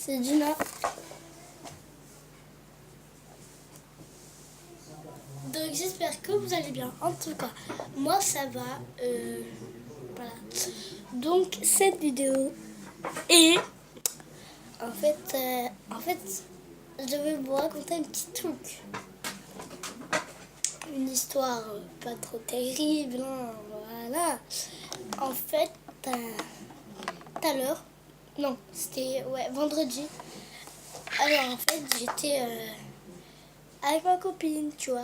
c'est Dina. Donc j'espère que vous allez bien. En tout cas, moi ça va. Voilà. Donc cette vidéo est en fait, je vais vous raconter un petit truc. Une histoire pas trop terrible, hein, voilà. En fait, tout à l'heure, non, c'était vendredi. Alors en fait, j'étais avec ma copine, tu vois.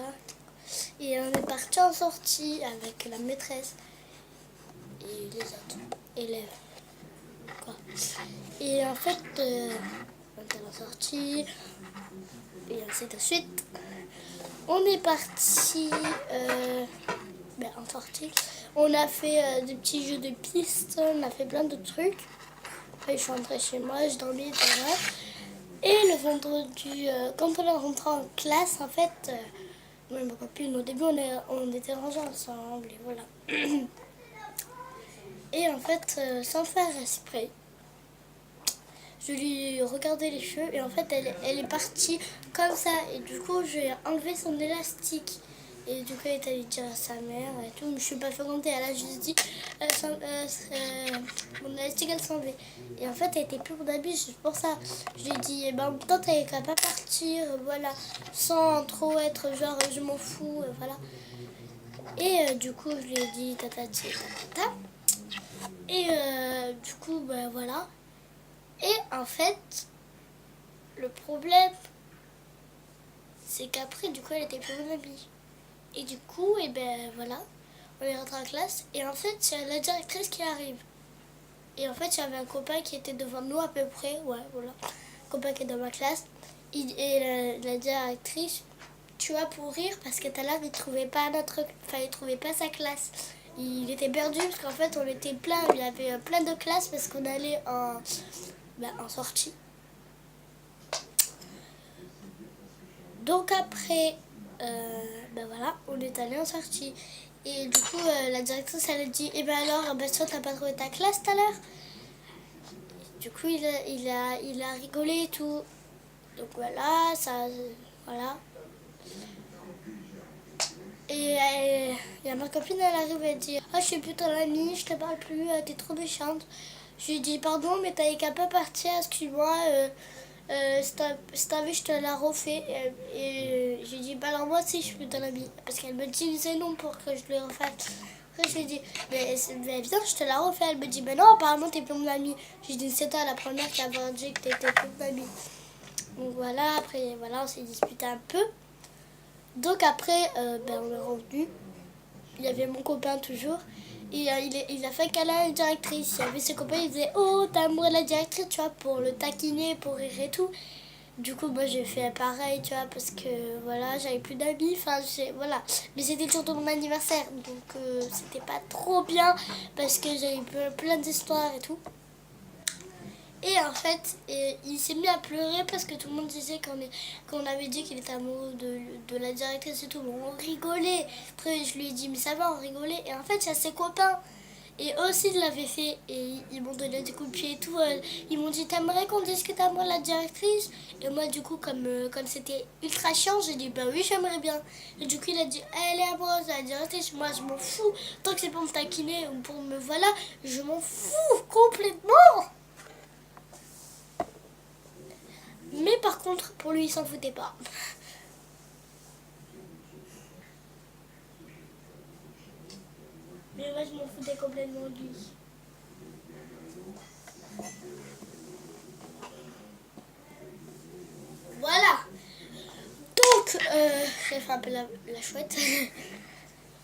Et on est parti en sortie avec la maîtresse et les autres élèves. Quoi. Et en fait, on était en sortie et ainsi de suite. On est parti en sortie. On a fait des petits jeux de piste, on a fait plein de trucs. Après, je suis rentrée chez moi, je dormais, etc. Et le vendredi, quand on est rentré en classe, en fait, moi et ma copine, au début, on était rangés ensemble, et voilà. Et en fait, sans faire exprès, je lui regardais les cheveux, et en fait, elle est partie comme ça. Et du coup, j'ai enlevé son élastique. Et du coup, elle est allée dire à sa mère et tout. Mais je suis pas fait compter, elle a juste dit mon élastique, elle s'enlevait. Et en fait, elle était plus mon amie, c'est pour ça. Je lui ai dit, eh ben, en même temps, t'avais qu'à pas partir, voilà, sans trop être genre, je m'en fous, voilà. Et du coup, je lui ai dit tatati, tatata. Et du coup, ben voilà. Et en fait, le problème, c'est qu'après, du coup, elle était plus mon amie. Et du coup, et ben voilà, on est rentré en classe. Et en fait, c'est la directrice qui arrive. Et en fait, il y avait un copain qui était devant nous à peu près. Ouais, voilà. Un copain qui est dans ma classe. Et la directrice, tu vois, pour rire, parce que tout à l'heure, il trouvait pas il trouvait pas sa classe. Il était perdu parce qu'en fait, on était plein. Il y avait plein de classes parce qu'on allait en sortie. Donc après, voilà, on est allé en sortie. Et du coup, la directrice, elle a dit, eh ben alors, toi, t'as pas trouvé ta classe tout à l'heure? Du coup, il a rigolé et tout. Donc voilà, voilà. Et ma copine, elle arrive, elle dit, ah, je suis plus ton amie, je te parle plus, t'es trop méchante. Je lui dis, pardon, mais t'avais qu'à pas partir, excuse-moi, si t'as vu, je te la refais. Et j'ai dit, bah alors moi aussi, je suis plus ton amie. Parce qu'elle me disait non pour que je le refasse. Après, je lui ai dit, mais viens, je te la refais. Elle me dit, mais non, apparemment, t'es plus mon amie. J'ai dit, c'est toi la première qui avait dit que t'étais plus mon amie. Donc voilà, après, voilà, on s'est disputé un peu. Donc après, on est revenu. Il y avait mon copain toujours. Et il a fait câlin à la directrice. Il y avait ses copains, il disait, oh, t'as amoureux de la directrice, tu vois, pour le taquiner, pour rire et tout. Du coup, moi, j'ai fait pareil, tu vois, parce que, voilà, j'avais plus d'amis, enfin, voilà. Mais c'était le jour de mon anniversaire, donc c'était pas trop bien, parce que j'avais plein d'histoires et tout. Et en fait, il s'est mis à pleurer parce que tout le monde disait qu'on avait dit qu'il était amoureux de la directrice et tout. Bon, on rigolait. Après, je lui ai dit, mais ça va, on rigolait. Et en fait, il y a ses copains. Et eux aussi, ils l'avaient fait. Et ils m'ont donné des coups de pied et tout. Ils m'ont dit, t'aimerais qu'on dise que t'aimerais la directrice? Et moi, du coup, comme c'était ultra chiant, j'ai dit, bah oui, j'aimerais bien. Et du coup, il a dit, elle est amoureuse de la directrice. Moi, je m'en fous. Tant que c'est pour me taquiner ou pour me... Voilà, je m'en fous complètement. Mais par contre, pour lui, il s'en foutait pas. Mais moi, je m'en foutais complètement de lui. Voilà. Donc, j'ai fait un peu la chouette.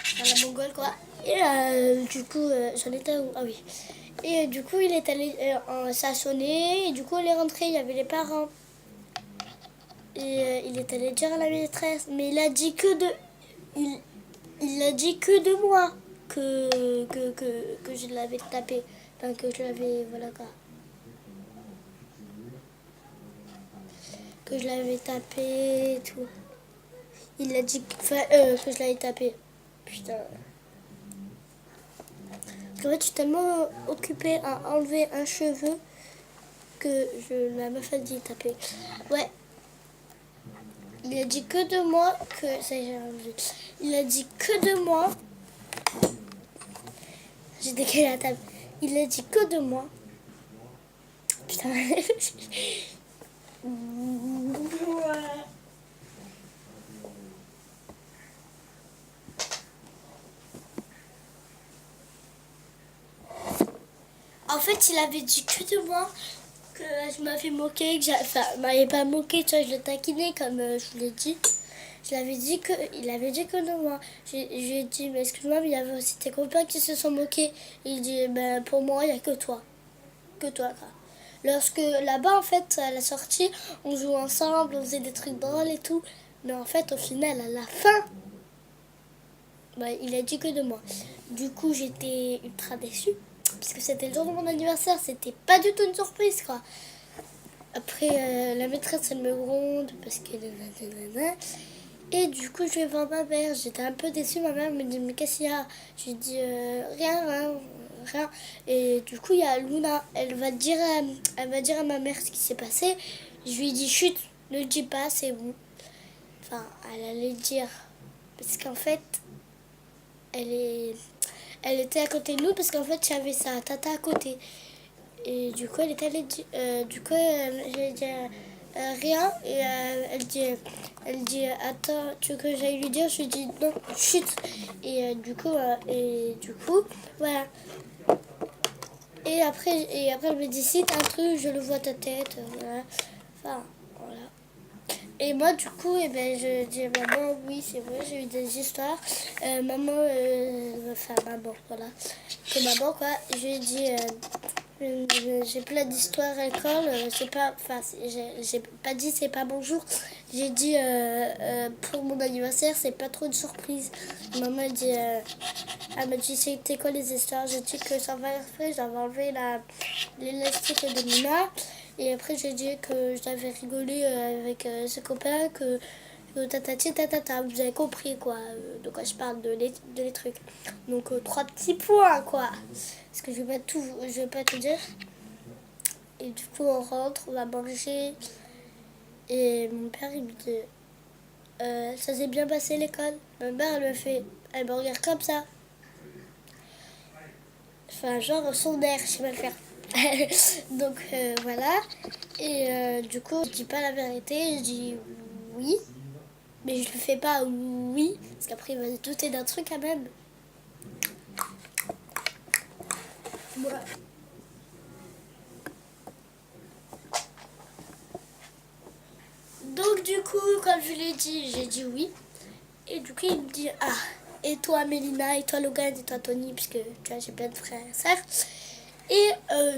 Enfin, la mongole, quoi. Et du coup, j'en étais où? Ah oui. Et du coup, il est allé... ça a sonné. Et du coup, il est rentré. Il y avait les parents. Et il est allé dire à la maîtresse. Mais il a dit que de... Il a dit que de moi que je l'avais tapé. Enfin, que je l'avais... Voilà, quoi. Que je l'avais tapé et tout. Il a dit que je l'avais tapé. Putain. Parce qu'en fait, je suis tellement occupée à enlever un cheveu que la meuf a dit taper. Ouais. Il a dit que de moi que... Ça y est, j'ai enlevé. Il a dit que de moi... J'ai décalé la table. Il a dit que de moi. Putain. En fait, il avait dit que de moi, que je m'avais moqué, que m'avait pas moqué, tu vois, je le taquinais comme je vous l'ai dit. Il avait dit que de moi. Je lui ai dit, mais excuse-moi, mais il y avait aussi tes copains qui se sont moqués. Il dit, ben pour moi, il n'y a que toi. Que toi, quoi. Lorsque là-bas, en fait, à la sortie, on jouait ensemble, on faisait des trucs drôles et tout. Mais en fait, au final, à la fin, ben, il a dit que de moi. Du coup, j'étais ultra déçue. Parce que c'était le jour de mon anniversaire, c'était pas du tout une surprise, quoi. Après, la maîtresse, elle me gronde parce que... Et du coup, je vais voir ma mère. J'étais un peu déçue. Ma mère me dit, mais qu'est-ce qu'il y a? Je lui dis, rien. Et du coup, il y a Luna. Elle va dire à ma mère ce qui s'est passé. Je lui dis, chut, ne le dis pas, c'est bon. Enfin, elle allait le dire. Parce qu'en fait, elle était à côté de nous parce qu'en fait, j'avais sa tata à côté. Et du coup, elle était allée dire... j'ai dit rien. Et elle dit, attends, tu veux que j'aille lui dire? Je lui dis, non, chut. Et du coup, voilà. Et après, elle me dit, si t'as un truc, je le vois ta tête. Voilà. Enfin, voilà. Et moi, du coup, je dis à maman, oui, c'est vrai, j'ai eu des histoires. Maman, voilà. Que maman, quoi, je lui ai dit, j'ai plein d'histoires à l'école. J'ai pas dit c'est pas bonjour. J'ai dit, pour mon anniversaire, c'est pas trop une surprise. Maman, elle m'a dit, c'était quoi les histoires? J'ai dit que ça va faire, j'avais enlevé l'élastique de Nina. Et après, j'ai dit que j'avais rigolé avec ses copains, que tatati tatata, vous avez compris quoi, de quoi je parle, de les trucs. Donc 3 petits points quoi, parce que je vais pas tout dire. Et du coup, on rentre, on va manger. Et mon père, il me dit, ça s'est bien passé l'école? Ma mère, elle me regarde comme ça. Enfin, genre son air, je sais pas le faire. Donc voilà. Et du coup, je dis pas la vérité, je dis oui. Mais je le fais pas oui, parce qu'après il va se douter d'un truc quand même. Voilà. Donc du coup, comme je l'ai dit, j'ai dit oui. Et du coup, il me dit, ah, et toi Mélina, et toi Logan, et toi Tony, puisque tu vois, j'ai plein de frères et sœurs. Et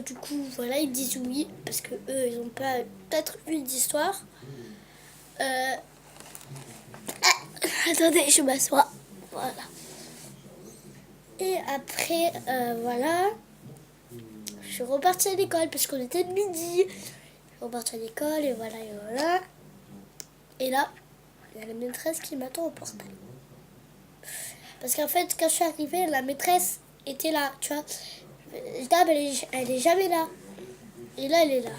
du coup, voilà, ils me disent oui, parce que eux, ils ont pas peut-être eu d'histoire. Attendez, je m'assois. Voilà. Et après, voilà, je suis repartie à l'école, parce qu'on était de midi. Je suis repartie à l'école, et voilà, et voilà. Et là, il y a la maîtresse qui m'attend au portail. Parce qu'en fait, quand je suis arrivée, la maîtresse était là, tu vois. Dame, elle est jamais là. Et là, elle est là.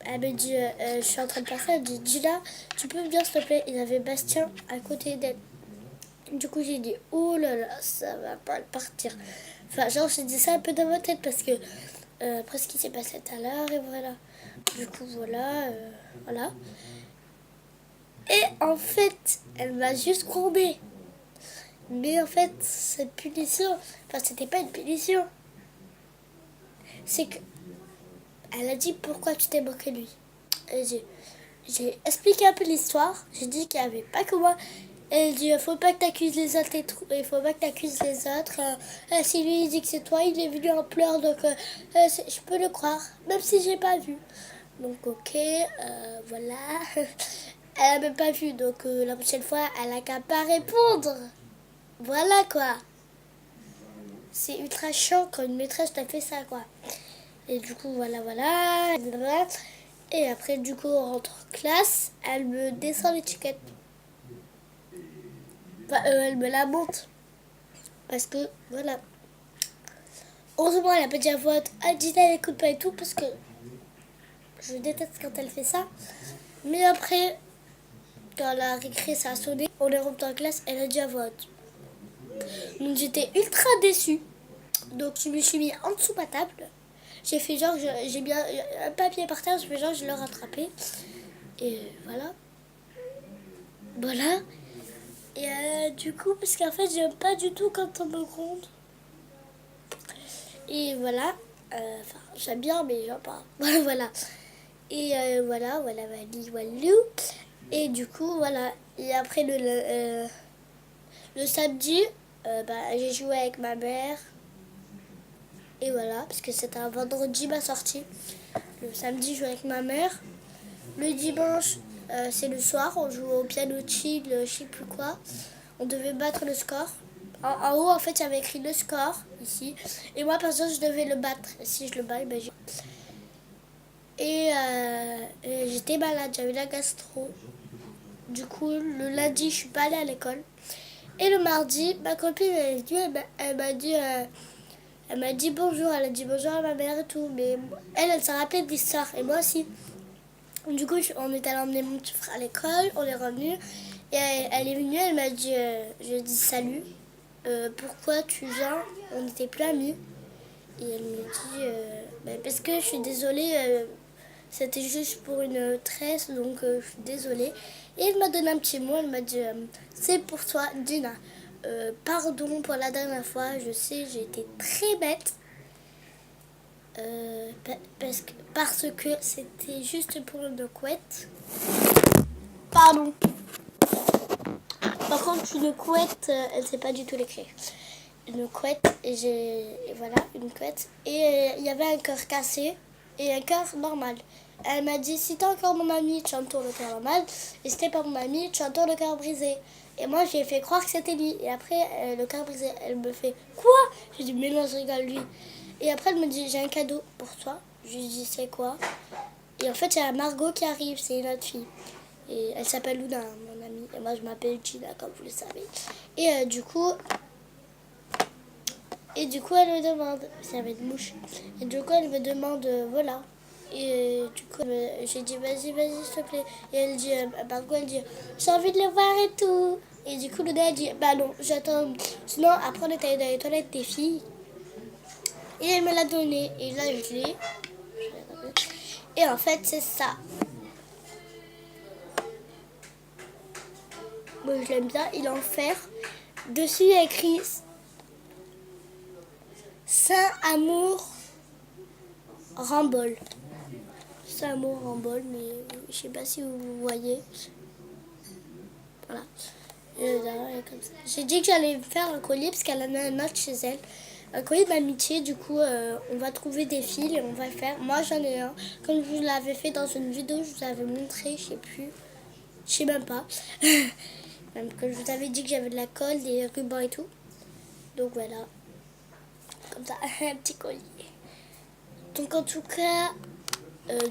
Elle me dit, je suis en train de passer, elle me dit, Gina, tu peux venir s'il te plaît? Il y avait Bastien à côté d'elle. Du coup, j'ai dit, oh là là, ça va pas partir. Enfin, genre, j'ai dit ça un peu dans ma tête parce que, après ce qui s'est passé tout à l'heure, et voilà. Du coup, voilà. Et en fait, elle m'a juste grondée. Mais en fait, cette punition, enfin, c'était pas une punition. C'est que, elle a dit, pourquoi tu t'es moqué de lui? J'ai expliqué un peu l'histoire. J'ai dit qu'il n'y avait pas que moi. Elle dit, il faut pas que t'accuses les autres. Il faut pas que t'accuses les autres. Si lui il dit que c'est toi, il est venu en pleurs, donc je peux le croire, même si j'ai pas vu. Donc ok, voilà. Elle a même pas vu, donc la prochaine fois, elle a qu'à pas répondre. Voilà quoi. C'est ultra chiant quand une maîtresse t'a fait ça quoi. Et du coup, voilà. Et après, du coup, on rentre en classe. Elle me descend l'étiquette. Enfin, elle me la monte. Parce que, voilà. Heureusement, elle a pas dit à voix haute, ah, Gina, elle écoute pas et tout. Parce que Je déteste quand elle fait ça. Mais après, quand la récré ça a sonné, on est rentré en classe, elle a dit à voix haute. Donc j'étais ultra déçue. Donc je me suis mis en dessous de ma table. J'ai fait genre, j'ai bien un papier par terre, je fais genre, je l'ai rattrapé. Et voilà. Voilà. Et du coup, parce qu'en fait, j'aime pas du tout quand on me gronde. Et voilà. Enfin, j'aime bien, mais j'aime pas. Voilà. Et voilà, walou. Et du coup, voilà. Et après, le samedi, j'ai joué avec ma mère. Et voilà, parce que c'était un vendredi ma sortie. Le samedi, je jouais avec ma mère. Le dimanche, c'est le soir, on joue au piano chill, je sais plus quoi. On devait battre le score. En haut, en fait, il y avait écrit le score, ici. Et moi, par exemple, je devais le battre. Et si je le bats, ben, et j'étais malade, j'avais la gastro. Du coup, le lundi, je suis pas allée à l'école. Et le mardi, ma copine, elle m'a dit bonjour, elle a dit bonjour à ma mère et tout. Mais elle s'en rappelait de l'histoire, et moi aussi. Du coup, on est allé emmener mon petit frère à l'école, on est revenu. Et elle est venue, elle m'a dit, je lui ai dit salut, pourquoi tu viens, on n'était plus amis. Et elle me dit, parce que je suis désolée, c'était juste pour une tresse, donc je suis désolée. Et elle m'a donné un petit mot, elle m'a dit, c'est pour toi, Dina. Pardon pour la dernière fois, je sais, j'ai été très bête. Parce que c'était juste pour une couette. Pardon. Par contre, une couette, elle ne sait pas du tout l'écrire. Une couette, voilà, une couette. Et il y avait un cœur cassé et un cœur normal. Elle m'a dit, si t'es encore mon ami, tu entoures le cœur normal. Et si t'es pas mon ami, tu entoures le cœur brisé. Et moi, j'ai fait croire que c'était lui. Et après, le cœur brisé, elle me fait, quoi? J'ai dit, mais non, je rigole, lui. Et après, elle me dit, j'ai un cadeau pour toi. Je lui dis, c'est quoi? Et en fait, il y a Margot qui arrive, c'est une autre fille. Et elle s'appelle Luna, mon amie. Et moi, je m'appelle Gina, comme vous le savez. Et du coup, elle me demande, ça va être mouche. Et du coup, elle me demande, voilà. Et du coup, j'ai dit, vas-y, s'il te plaît. Et elle dit, Margot, elle dit, j'ai envie de le voir et tout. Et du coup, Luna, elle dit, bah non, j'attends. Sinon, après, on est allé dans les toilettes des filles. Et elle me l'a donné. Et là, je l'ai. Et en fait, c'est ça. Moi, je l'aime bien. Il est en fer. Dessus, il y a écrit Saint Amour Rambol. Saint Amour Rambol, mais je sais pas si vous voyez. Voilà. Comme ça. J'ai dit que j'allais faire un collier parce qu'elle en a un autre chez elle. Un collier d'amitié, du coup, on va trouver des fils et on va le faire. Moi, j'en ai un. Comme je vous l'avais fait dans une vidéo, je vous avais montré, je sais plus. Je sais même pas. Même que je vous avais dit que j'avais de la colle, des rubans et tout. Donc voilà. Comme ça, un petit collier. Donc en tout cas,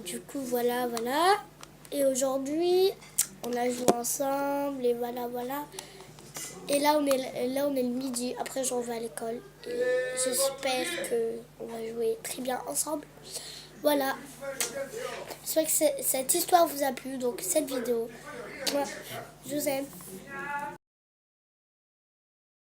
du coup, voilà. Et aujourd'hui, on a joué ensemble et voilà. Et là, on est le midi. Après, j'en vais à l'école. Et j'espère qu'on va jouer très bien ensemble. Voilà. J'espère que cette histoire vous a plu. Donc, cette vidéo. Moi, je vous aime.